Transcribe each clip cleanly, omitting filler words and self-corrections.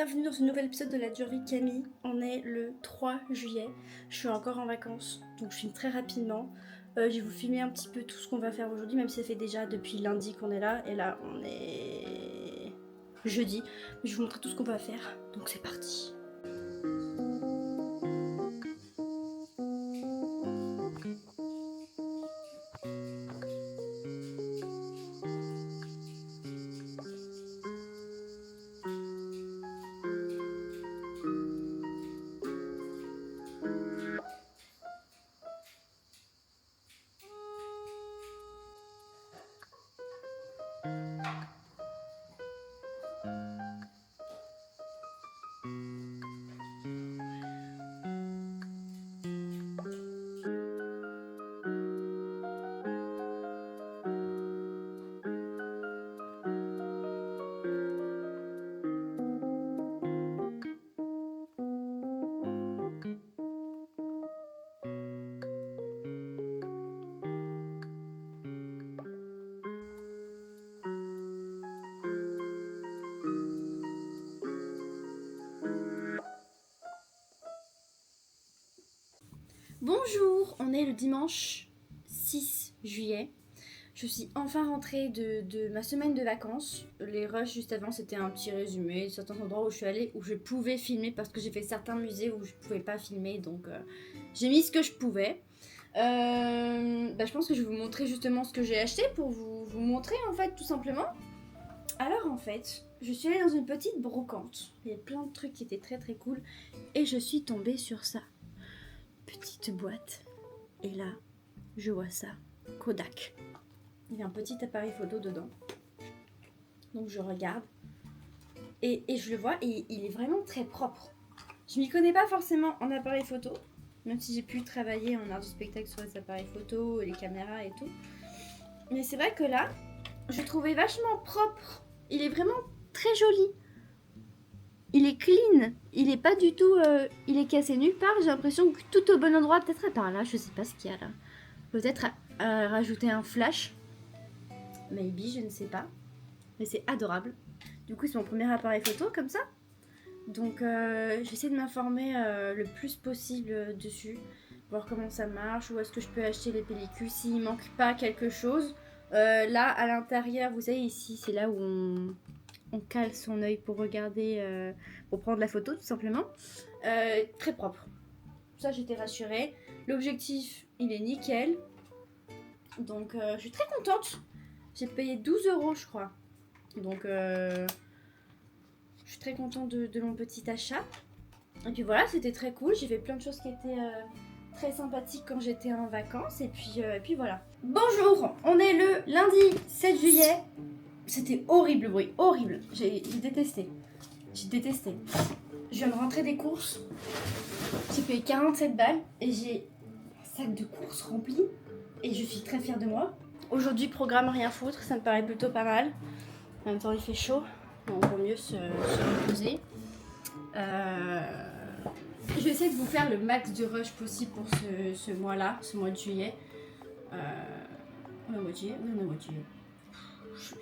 bienvenue dans ce nouvel épisode de la Durvie Camille. On est le 3 juillet, je suis encore en vacances, donc je filme très rapidement. Je vais vous filmer un petit peu tout ce qu'on va faire aujourd'hui, même si ça fait déjà depuis lundi qu'on est là, et là on est jeudi. Je vais vous montrer tout ce qu'on va faire, donc c'est parti. Bonjour, on est le dimanche 6 juillet. Je suis enfin rentrée de ma semaine de vacances. Les rushs juste avant, c'était un petit résumé de certains endroits où je suis allée, où je pouvais filmer parce que j'ai fait certains musées où je pouvais pas filmer, donc j'ai mis ce que je pouvais. Je pense que je vais vous montrer justement ce que j'ai acheté pour vous montrer en fait tout simplement. Alors en fait, je suis allée dans une petite brocante. Il y a plein de trucs qui étaient très très cool et je suis tombée sur ça. Petite boîte. Et là, je vois ça. Kodak. Il y a un petit appareil photo dedans. Donc je regarde. Et je le vois et il est vraiment très propre. Je m'y connais pas forcément en appareil photo. Même si j'ai pu travailler en art du spectacle sur les appareils photo, les caméras et tout. Mais c'est vrai que là, je le trouvais vachement propre. Il est vraiment très joli. Il est clean, il est pas du tout, il est cassé nulle part. J'ai l'impression que tout au bon endroit, peut-être à part là, je sais pas ce qu'il y a là. Peut-être rajouter un flash, maybe, je ne sais pas. Mais c'est adorable. Du coup, c'est mon premier appareil photo comme ça. Donc, j'essaie de m'informer le plus possible dessus, voir comment ça marche, où est-ce que je peux acheter les pellicules s'il manque pas quelque chose. Là, à l'intérieur, vous savez, ici, c'est là où on cale son œil pour regarder, pour prendre la photo tout simplement. Très propre. Ça, j'étais rassurée. L'objectif, il est nickel. Donc, je suis très contente. J'ai payé 12 € je crois. Donc, je suis très contente de mon petit achat. Et puis voilà, c'était très cool. J'ai fait plein de choses qui étaient très sympathiques quand j'étais en vacances. Et puis voilà. Bonjour, on est le lundi 7 juillet. C'était horrible le bruit, horrible. J'ai détesté. J'ai détesté. Je viens de rentrer des courses. J'ai payé 47 balles et j'ai un sac de courses rempli. Et je suis très fière de moi. Aujourd'hui, programme rien foutre, ça me paraît plutôt pas mal. En même temps, il fait chaud, donc il vaut mieux se reposer. Je vais essayer de vous faire le max de rush possible pour ce mois-là, ce mois de juillet. Le mois de juillet, oui, le mois de juillet.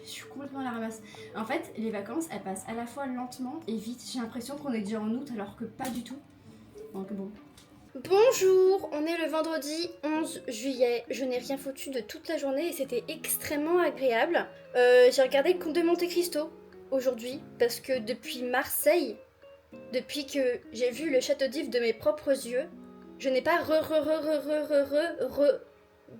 Je suis complètement à la ramasse. En fait, les vacances, elles passent à la fois lentement et vite. J'ai l'impression qu'on est déjà en août alors que pas du tout. Donc bon. Bonjour, on est le vendredi 11 juillet. Je n'ai rien foutu de toute la journée et c'était extrêmement agréable. J'ai regardé le Comte de Monte Cristo aujourd'hui parce que depuis Marseille, depuis que j'ai vu le château d'If de mes propres yeux, je n'ai pas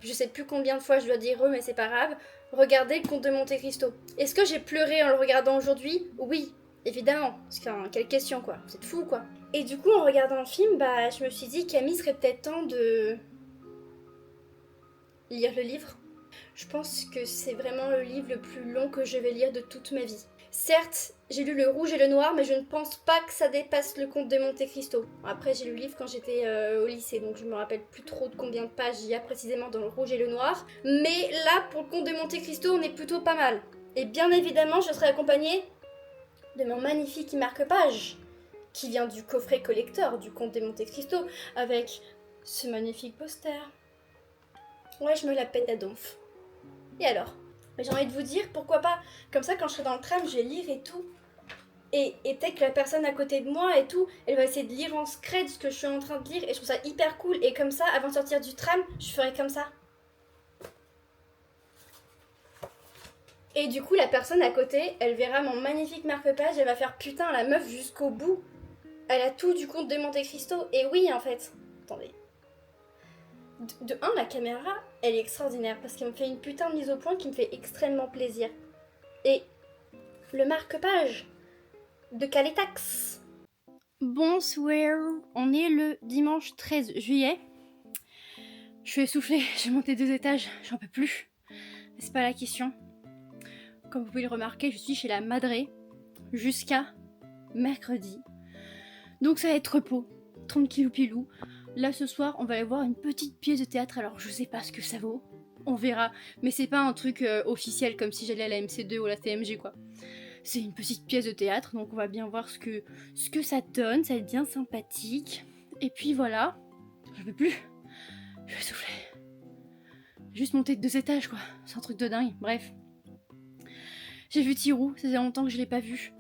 je sais plus combien de fois je dois dire mais c'est pas grave, regardez le Comte de Monte Cristo. Est-ce que j'ai pleuré en le regardant aujourd'hui? Oui, évidemment. Parce que, quelle question quoi, vous êtes fous quoi. Et du coup en regardant le film, je me suis dit Camille serait peut-être temps de lire le livre. Je pense que c'est vraiment le livre le plus long que je vais lire de toute ma vie. Certes, j'ai lu Le Rouge et le Noir, mais je ne pense pas que ça dépasse le Comte de Monte Cristo. Après, j'ai lu le livre quand j'étais au lycée, donc je me rappelle plus trop de combien de pages il y a précisément dans Le Rouge et le Noir. Mais là, pour le Comte de Monte Cristo, on est plutôt pas mal. Et bien évidemment, je serai accompagnée de mon magnifique marque-page, qui vient du coffret collector du Comte de Monte Cristo, avec ce magnifique poster. Ouais, je me la pète à donf. Et alors? J'ai envie de vous dire, pourquoi pas, comme ça quand je serai dans le tram, je vais lire et tout. Et peut-être que la personne à côté de moi et tout, elle va essayer de lire en scred ce que je suis en train de lire et je trouve ça hyper cool. Et comme ça, avant de sortir du tram, je ferai comme ça. Et du coup, la personne à côté, elle verra mon magnifique marque-page, elle va faire putain, la meuf jusqu'au bout. Elle a tout du conte de Monte-Cristo. Et oui, en fait. Attendez. De un, la caméra, elle est extraordinaire parce qu'elle me fait une putain de mise au point qui me fait extrêmement plaisir. Et le marque-page de Caletax. Bonsoir, on est le dimanche 13 juillet. Je suis essoufflée, j'ai monté 2 étages, j'en peux plus. Mais c'est pas la question. Comme vous pouvez le remarquer, je suis chez la Madré jusqu'à mercredi. Donc ça va être repos, tranquillou pilou. Là ce soir, on va aller voir une petite pièce de théâtre, alors je sais pas ce que ça vaut. On verra, mais c'est pas un truc officiel comme si j'allais à la MC2 ou à la TMG quoi. C'est une petite pièce de théâtre, donc on va bien voir ce que ça donne, ça va être bien sympathique. Et puis voilà, je peux plus, je vais souffler. Juste monter de 2 étages quoi, c'est un truc de dingue, bref. J'ai vu Tirou, ça faisait longtemps que je l'ai pas vu.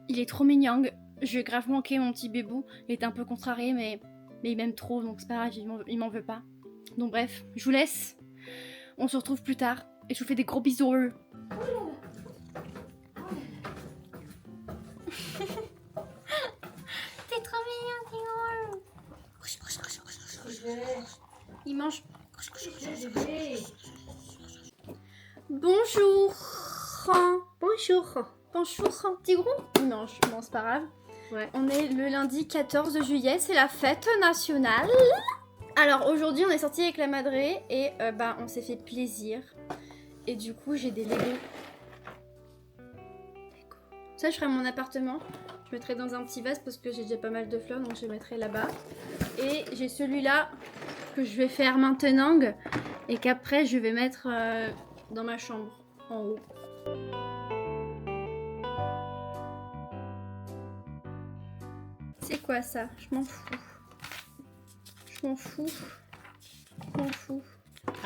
Il est trop mignon, je vais grave manquer mon petit bébou, il est un peu contrarié mais il m'aime trop donc c'est pas grave, il m'en veut pas. Donc bref, je vous laisse, on se retrouve plus tard et je vous fais des gros bisous. T'es trop mignon, il mange. Bonjour. Bonjour. Tigrou. Il mange. Bon, c'est pas grave. Ouais. On est le lundi 14 juillet, c'est la fête nationale. Alors aujourd'hui, on est sorti avec la Madré et on s'est fait plaisir. Et du coup, j'ai des Lego. Ça, je ferai à mon appartement. Je mettrai dans un petit vase parce que j'ai déjà pas mal de fleurs, donc je les mettrai là-bas. Et j'ai celui-là que je vais faire maintenant et qu'après je vais mettre dans ma chambre en haut. C'est quoi ça? Je m'en fous. Je m'en fous. Je m'en fous.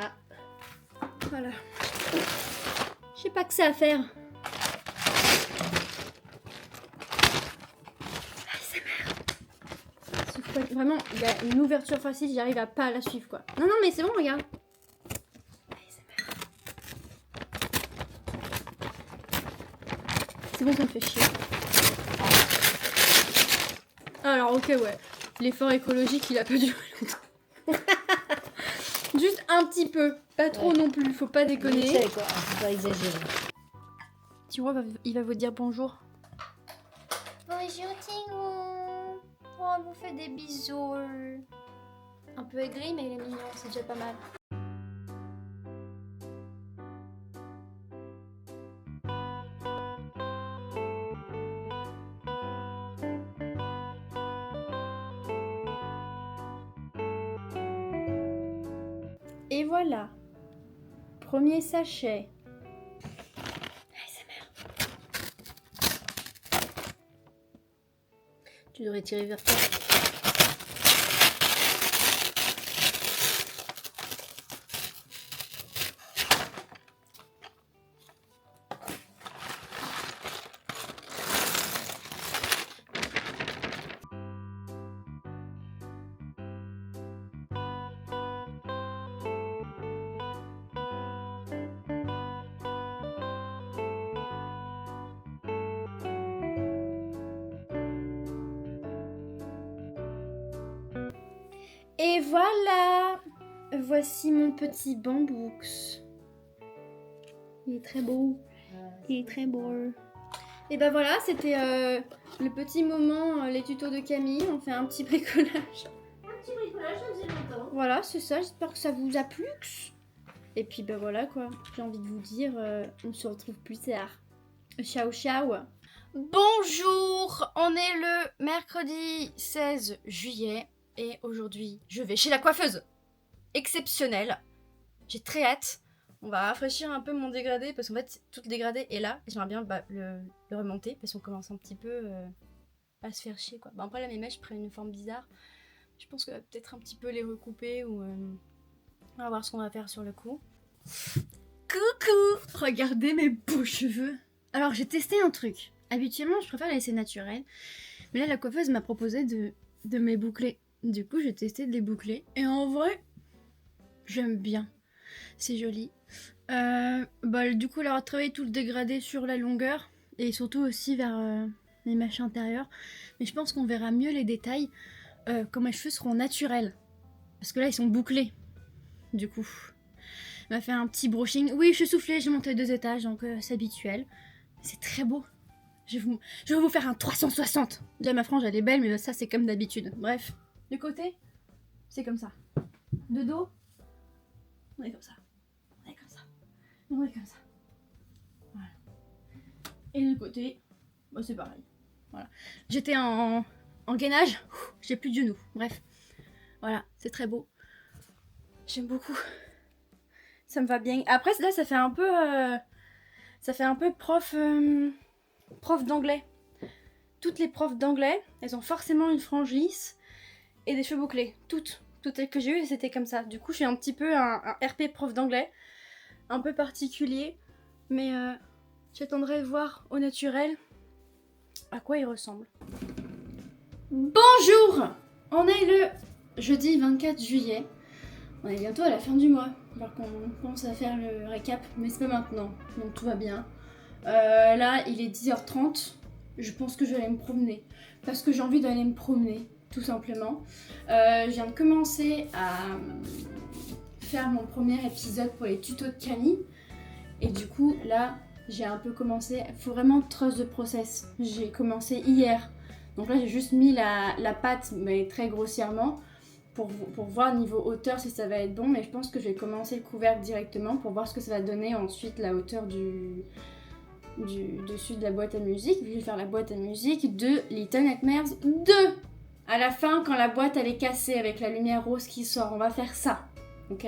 Ah. Voilà. Je sais pas que ça à faire. Vraiment, il y a une ouverture facile, j'arrive à pas la suivre quoi. Non, mais c'est bon, regarde. C'est bon, ça me fait chier. Alors, ok, ouais. L'effort écologique, il a pas duré longtemps. Juste un petit peu. Pas trop non plus, faut pas déconner. C'est quoi, faut pas exagérer. Tirou, il va vous dire bonjour. Bonjour Tirou. Oh, on vous fait des bisous. Un peu aigri, mais il est mignon, c'est déjà pas mal. Et voilà. Premier sachet. Tu devrais tirer vers toi. Et voilà. Voici mon petit bambooks. Il est très beau. Il est très beau. Et ben voilà, c'était le petit moment, les tutos de Camille. On fait un petit bricolage. Un petit bricolage, ça faisait longtemps. Voilà, c'est ça. J'espère que ça vous a plu. Et puis ben voilà quoi. J'ai envie de vous dire, on se retrouve plus tard. Ciao, ciao. Bonjour, on est le mercredi 16 juillet. Et aujourd'hui, je vais chez la coiffeuse. Exceptionnelle. J'ai très hâte. On va rafraîchir un peu mon dégradé parce qu'en fait, tout le dégradé est là. Et j'aimerais bien le remonter parce qu'on commence un petit peu à se faire chier quoi. Bon, après là, mes mèches prennent une forme bizarre. Je pense qu'on va peut-être un petit peu les recouper ou on va voir ce qu'on va faire sur le coup. Coucou! Regardez mes beaux cheveux. Alors j'ai testé un truc. Habituellement, je préfère laisser naturel. Mais là, la coiffeuse m'a proposé de me les boucler. Du coup, j'ai testé de les boucler. Et en vrai, j'aime bien. C'est joli. Du coup, elle a travaillé tout le dégradé sur la longueur. Et surtout aussi vers les mèches intérieures. Mais je pense qu'on verra mieux les détails quand mes cheveux seront naturels. Parce que là, ils sont bouclés. Du coup, elle m'a fait un petit brushing. Oui, je suis soufflée, j'ai monté 2 étages, donc c'est habituel. C'est très beau. Je vais vous faire un 360. Déjà, ma frange, elle est belle, mais ça, c'est comme d'habitude. Bref, du côté, c'est comme ça. De dos, on est comme ça. On est comme ça. On est comme ça. Voilà. Et du côté, bah, c'est pareil. Voilà. J'étais en gainage, j'ai plus de genoux. Bref, voilà, c'est très beau. J'aime beaucoup. Ça me va bien. Après, là, ça fait un peu prof d'anglais. Toutes les profs d'anglais, elles ont forcément une frange lisse et des cheveux bouclés. Toutes celles que j'ai eues, c'était comme ça. Du coup, je suis un petit peu un RP prof d'anglais, un peu particulier, mais j'attendrai de voir au naturel à quoi il ressemble. Bonjour! On est le jeudi 24 juillet. On est bientôt à la fin du mois, alors qu'on pense à faire le récap, mais c'est pas maintenant, donc tout va bien. Là, il est 10h30, je pense que je vais aller me promener, parce que j'ai envie d'aller me promener, tout simplement. Je viens de commencer à faire mon premier épisode pour les tutos de Camille, et du coup, là, j'ai un peu commencé, il faut vraiment trust the process. J'ai commencé hier, donc là j'ai juste mis la pâte, mais très grossièrement, pour voir niveau hauteur si ça va être bon, mais je pense que je vais commencer le couvercle directement pour voir ce que ça va donner ensuite la hauteur du dessus de la boîte à musique. Je vais faire la boîte à musique de Little Nightmares 2 à la fin quand la boîte elle est cassée avec la lumière rose qui sort. On va faire ça, ok?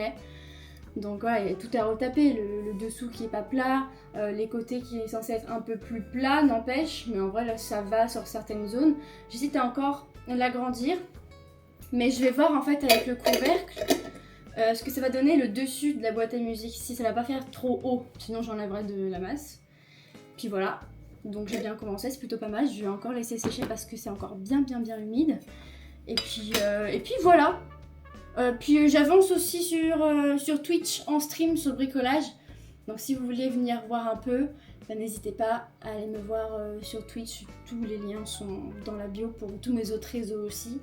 Donc ouais, il y a tout à retaper, le dessous qui est pas plat, les côtés qui est censé être un peu plus plat, n'empêche, mais en vrai là ça va sur certaines zones. J'hésite à encore l'agrandir. Mais je vais voir en fait avec le couvercle ce que ça va donner le dessus de la boîte à musique. Si ça va pas faire trop haut, sinon j'enlèverai de la masse. Puis voilà, donc j'ai bien commencé, c'est plutôt pas mal. Je vais encore laisser sécher parce que c'est encore bien humide. Et puis voilà. Puis j'avance aussi sur Twitch en stream sur bricolage. Donc si vous voulez venir voir un peu, n'hésitez pas à aller me voir sur Twitch. Tous les liens sont dans la bio pour tous mes autres réseaux aussi.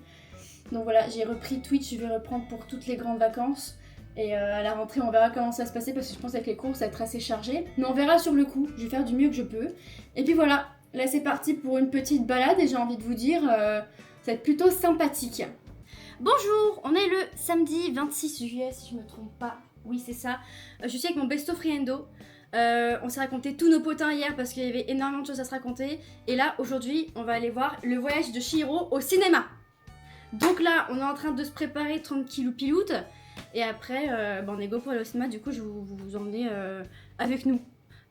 Donc voilà, j'ai repris Twitch, je vais reprendre pour toutes les grandes vacances. Et à la rentrée, on verra comment ça va se passer parce que je pense qu'avec les cours, ça va être assez chargé. Mais on verra sur le coup, je vais faire du mieux que je peux. Et puis voilà, là c'est parti pour une petite balade et j'ai envie de vous dire, ça va être plutôt sympathique. Bonjour, on est le samedi 26 juillet si je ne me trompe pas. Oui, c'est ça. Je suis avec mon besto friendo. On s'est raconté tous nos potins hier parce qu'il y avait énormément de choses à se raconter. Et là, aujourd'hui, on va aller voir le voyage de Chihiro au cinéma. Donc là, on est en train de se préparer tranquillou piloute. Et après, on est go pour aller au cinéma. Du coup, je vais vous emmener avec nous.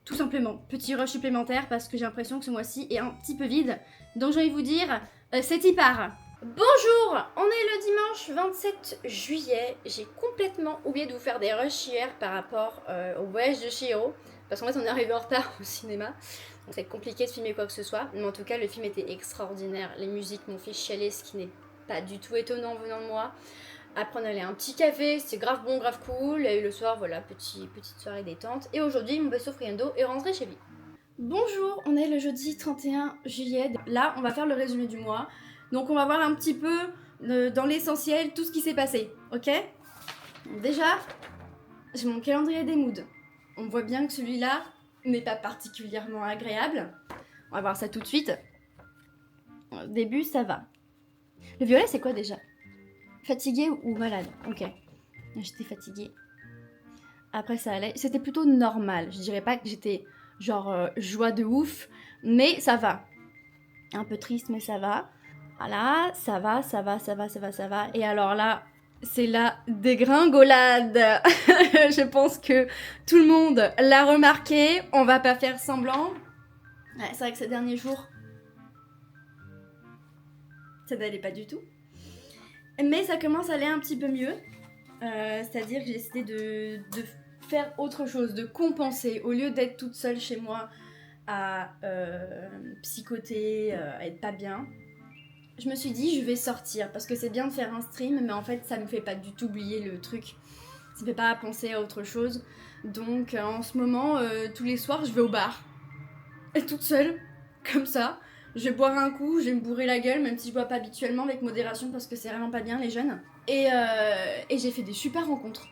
Tout simplement. Petit rush supplémentaire parce que j'ai l'impression que ce mois-ci est un petit peu vide. Donc j'ai envie de vous dire, c'est y part. Bonjour, on est le dimanche 27 juillet. J'ai complètement oublié de vous faire des rushs hier par rapport au voyage de Chihiro. Parce qu'en fait, on est arrivé en retard au cinéma. Donc c'est compliqué de filmer quoi que ce soit. Mais en tout cas, le film était extraordinaire. Les musiques m'ont fait chialer, ce qui n'est pas du tout étonnant venant de moi. Après on allait à un petit café, c'était grave bon, grave cool. Et le soir, voilà, petite soirée détente. Et aujourd'hui, mon besto friendo est rentré chez lui. Bonjour, on est le jeudi 31 juillet. Là, on va faire le résumé du mois. Donc on va voir un petit peu dans l'essentiel tout ce qui s'est passé, ok? Donc, déjà, j'ai mon calendrier des moods. On voit bien que celui-là n'est pas particulièrement agréable. On va voir ça tout de suite. Au début, ça va. Le violet, c'est quoi déjà? Fatiguée ou malade? Ok. J'étais fatiguée. Après, ça allait. C'était plutôt normal. Je dirais pas que j'étais genre joie de ouf, mais ça va. Un peu triste, mais ça va. Voilà, ça va. Et alors là, c'est la dégringolade. Je pense que tout le monde l'a remarqué. On va pas faire semblant. Ouais, c'est vrai que ces derniers jours, ça n'allait pas du tout. Mais ça commence à aller un petit peu mieux. C'est-à-dire que j'ai décidé de faire autre chose, de compenser. Au lieu d'être toute seule chez moi à psychoter, à être pas bien, je me suis dit je vais sortir parce que c'est bien de faire un stream, mais en fait ça me fait pas du tout oublier le truc. Ça me fait pas penser à autre chose. Donc en ce moment, tous les soirs, je vais au bar. Et toute seule, comme ça. Je vais boire un coup, je vais me bourrer la gueule, même si je bois pas habituellement, avec modération, parce que c'est vraiment pas bien les jeunes. Et j'ai fait des super rencontres.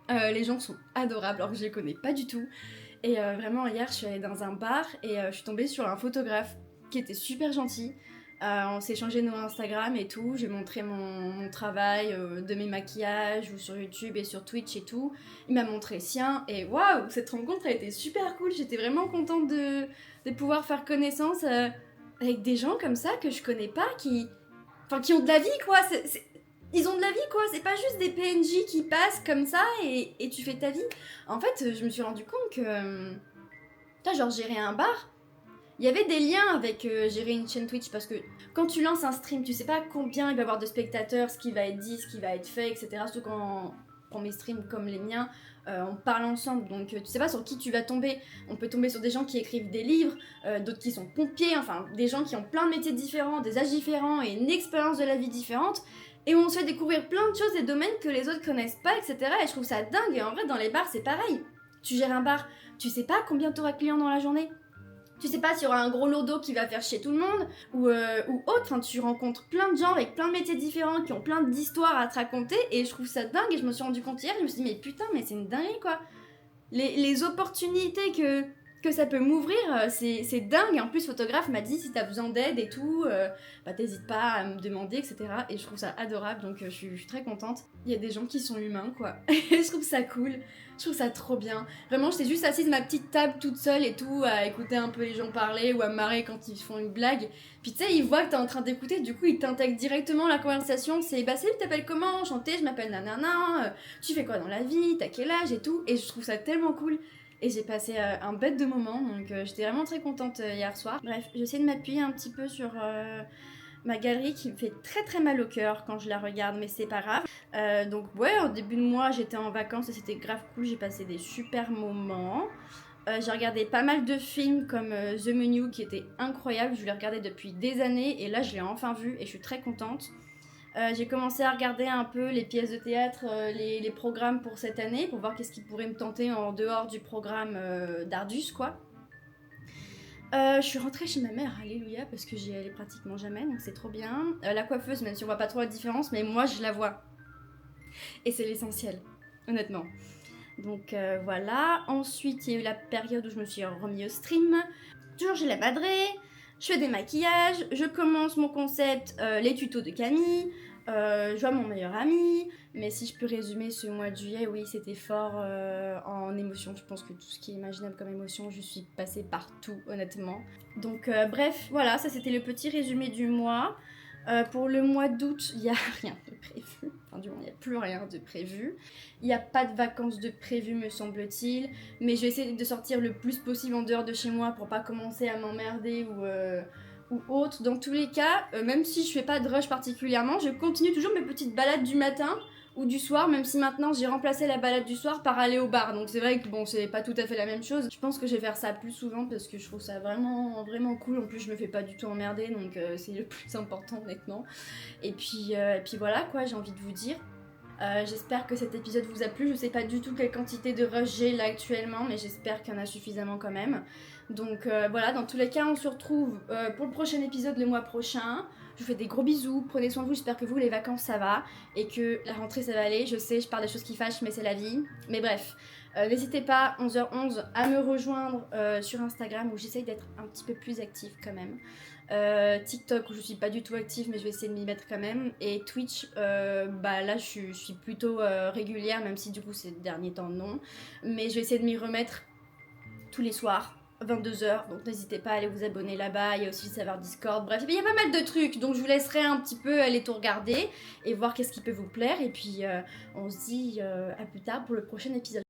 Les gens sont adorables, alors que je les connais pas du tout. Et vraiment, hier, je suis allée dans un bar et je suis tombée sur un photographe qui était super gentil. On s'est échangé nos Instagram et tout. J'ai montré mon travail de mes maquillages ou sur YouTube et sur Twitch et tout. Il m'a montré le sien et waouh, cette rencontre a été super cool. J'étais vraiment contente de pouvoir faire connaissance avec des gens comme ça que je connais pas, qui ont de la vie quoi. Ils ont de la vie quoi. C'est pas juste des PNJ qui passent comme ça et tu fais ta vie. En fait, je me suis rendu compte que genre gérer un bar. Il y avait des liens avec gérer une chaîne Twitch parce que quand tu lances un stream, tu sais pas combien il va y avoir de spectateurs, ce qui va être dit, ce qui va être fait, etc. Surtout quand on prend mes streams comme les miens, on parle ensemble, donc tu sais pas sur qui tu vas tomber. On peut tomber sur des gens qui écrivent des livres, d'autres qui sont pompiers, enfin des gens qui ont plein de métiers différents, des âges différents et une expérience de la vie différente. Et on se fait découvrir plein de choses, des domaines que les autres connaissent pas, etc. Et je trouve ça dingue. Et en vrai, dans les bars, c'est pareil. Tu gères un bar, tu sais pas combien t'auras de clients dans la journée. Tu sais pas s'il y aura un gros lot d'eau qui va faire chier tout le monde ou autre. Enfin, tu rencontres plein de gens avec plein de métiers différents qui ont plein d'histoires à te raconter et je trouve ça dingue. Et je me suis rendu compte hier, je me suis dit, mais putain, mais c'est une dinguerie quoi. Les opportunités que ça peut m'ouvrir, c'est dingue. Et en plus, photographe m'a dit si t'as besoin d'aide et tout, bah t'hésites pas à me demander, etc. Et je trouve ça adorable, donc je suis très contente. Il y a des gens qui sont humains, quoi. Et je trouve ça cool. Je trouve ça trop bien. Vraiment, j'étais juste assise à ma petite table toute seule et tout, à écouter un peu les gens parler ou à me marrer quand ils font une blague. Puis tu sais, ils voient que t'es en train d'écouter, du coup, ils t'intègrent directement la conversation. C'est bah salut, t'appelles comment? Enchanté, je m'appelle nanana, tu fais quoi dans la vie? T'as quel âge et tout? Et je trouve ça tellement cool. Et j'ai passé un bête de moment, donc j'étais vraiment très contente hier soir. Bref, j'essaie de m'appuyer un petit peu sur ma galerie qui me fait très très mal au cœur quand je la regarde, mais c'est pas grave. Donc ouais, au début de mois, j'étais en vacances et c'était grave cool, j'ai passé des super moments. J'ai regardé pas mal de films comme The Menu qui était incroyable, je l'ai regardé depuis des années et là je l'ai enfin vu et je suis très contente. J'ai commencé à regarder un peu les pièces de théâtre, les programmes pour cette année, pour voir qu'est-ce qui pourrait me tenter en dehors du programme d'Ardus, quoi. Je suis rentrée chez ma mère, alléluia, parce que j'y allais pratiquement jamais, donc c'est trop bien. La coiffeuse, même si on voit pas trop la différence, mais moi je la vois. Et c'est l'essentiel, honnêtement. Donc voilà. Ensuite, il y a eu la période où je me suis remis au stream. Toujours j'ai la madrée, je fais des maquillages, je commence mon concept, les tutos de Camille. Je vois mon meilleur ami, mais si je peux résumer ce mois de juillet, oui, c'était fort en émotion. Je pense que tout ce qui est imaginable comme émotion, je suis passée par tout, honnêtement. Donc, bref, voilà, ça c'était le petit résumé du mois. Pour le mois d'août, il n'y a rien de prévu. Enfin, du moins, il n'y a plus rien de prévu. Il n'y a pas de vacances de prévu, me semble-t-il. Mais je vais essayer de sortir le plus possible en dehors de chez moi pour pas commencer à m'emmerder ou autre. Dans tous les cas, même si je fais pas de rush particulièrement, je continue toujours mes petites balades du matin ou du soir, même si maintenant j'ai remplacé la balade du soir par aller au bar. Donc c'est vrai que bon, c'est pas tout à fait la même chose. Je pense que je vais faire ça plus souvent parce que je trouve ça vraiment, vraiment cool. En plus, je me fais pas du tout emmerder, donc c'est le plus important honnêtement. Et puis voilà quoi, j'ai envie de vous dire. J'espère que cet épisode vous a plu. Je sais pas du tout quelle quantité de rush j'ai là actuellement, mais j'espère qu'il y en a suffisamment quand même. Donc voilà, dans tous les cas, on se retrouve pour le prochain épisode le mois prochain. Je vous fais des gros bisous, prenez soin de vous, j'espère que vous, les vacances, ça va. Et que la rentrée, ça va aller. Je sais, je parle des choses qui fâchent, mais c'est la vie. Mais bref, n'hésitez pas, 11h11, à me rejoindre sur Instagram où j'essaye d'être un petit peu plus active quand même. TikTok où je suis pas du tout active mais je vais essayer de m'y mettre quand même, et Twitch bah là je suis plutôt régulière, même si du coup ces derniers temps non, mais je vais essayer de m'y remettre tous les soirs 22h, donc n'hésitez pas à aller vous abonner là-bas. Il y a aussi le serveur Discord, bref il y a pas mal de trucs, donc je vous laisserai un petit peu aller tout regarder et voir qu'est-ce qui peut vous plaire, et puis on se dit à plus tard pour le prochain épisode.